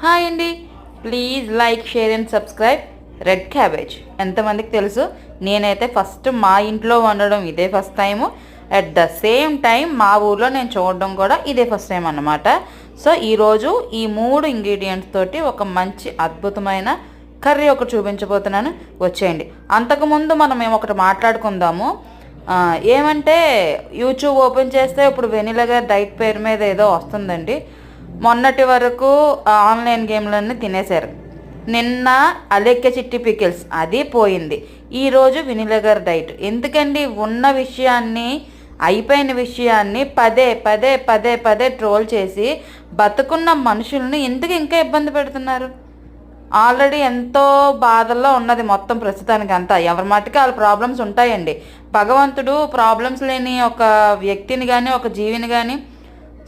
Hi అండి, please like, share and subscribe. Red cabbage ఎంతమందికి తెలుసు? నేనైతే ఫస్ట్ మా ఇంట్లో వండడం ఇదే first time. At the same time మా ఊర్లో నేను చూడడం కూడా ఇదే ఫస్ట్ టైం అన్నమాట. సో ఈరోజు ఈ 3 ఇంగ్రీడియంట్స్ తోటి ఒక మంచి అద్భుతమైన కర్రీ ఒకటి చూపించబోతున్నాను, వచ్చేయండి. అంతకుముందు మనం ఒకటి మాట్లాడుకుందాము. ఏమంటే యూట్యూబ్ ఓపెన్ చేస్తే ఇప్పుడు వెనిలా గారి డైట్ పేరు మీద ఏదో వస్తుందండి. మొన్నటి వరకు ఆన్లైన్ గేమ్లన్నీ తినేశారు. నిన్న అలెక్క చిట్టి పికిల్స్ అది పోయింది. ఈరోజు వెనిలా గారి డైట్. ఎందుకండి ఉన్న విషయాన్ని, అయిపోయిన విషయాన్ని పదే పదే పదే పదే ట్రోల్ చేసి బతుకున్న మనుషుల్ని ఎందుకు ఇంకా ఇబ్బంది పెడుతున్నారు? ఆల్రెడీ ఎంతో బాధల్లో ఉన్నది మొత్తం ప్రస్తుతానికి అంతా. ఎవరి మట్టుకు వాళ్ళ ప్రాబ్లమ్స్ ఉంటాయండి. భగవంతుడు ప్రాబ్లమ్స్ లేని ఒక వ్యక్తిని కానీ ఒక జీవిని కానీ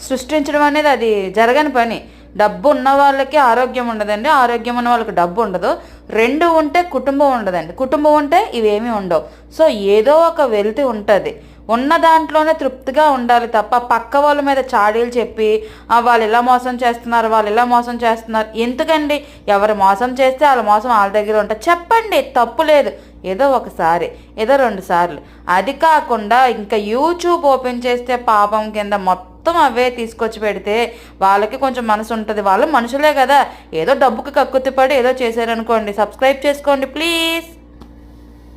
సృష్టించడం అనేది అది జరగని పని. డబ్బు ఉన్న వాళ్ళకి ఆరోగ్యం ఉండదండి, ఆరోగ్యం ఉన్న వాళ్ళకి డబ్బు ఉండదు. 2 ఉంటే కుటుంబం ఉండదండి, కుటుంబం ఉంటే ఇవేమీ ఉండవు. సో ఏదో ఒక వెలితి ఉంటుంది. ఉన్న దాంట్లోనే తృప్తిగా ఉండాలి తప్ప పక్క వాళ్ళ మీద చాడీలు చెప్పి వాళ్ళు ఇలా మోసం చేస్తున్నారు, వాళ్ళు ఇలా మోసం చేస్తున్నారు ఎందుకండి? ఎవరు మోసం చేస్తే వాళ్ళ మోసం వాళ్ళ దగ్గర ఉంటుంది. చెప్పండి, తప్పు లేదు. ఏదో ఒకసారి, ఏదో 2 సార్లు. అది కాకుండా ఇంకా యూట్యూబ్ ఓపెన్ చేస్తే పాపం కింద మొత్తం అవే తీసుకొచ్చి పెడితే వాళ్ళకి కొంచెం మనసు ఉంటుంది. వాళ్ళు మనుషులే కదా, ఏదో డబ్బుకి కక్కుర్తిపడి ఏదో చేశారనుకోండి. సబ్స్క్రైబ్ చేసుకోండి ప్లీజ్.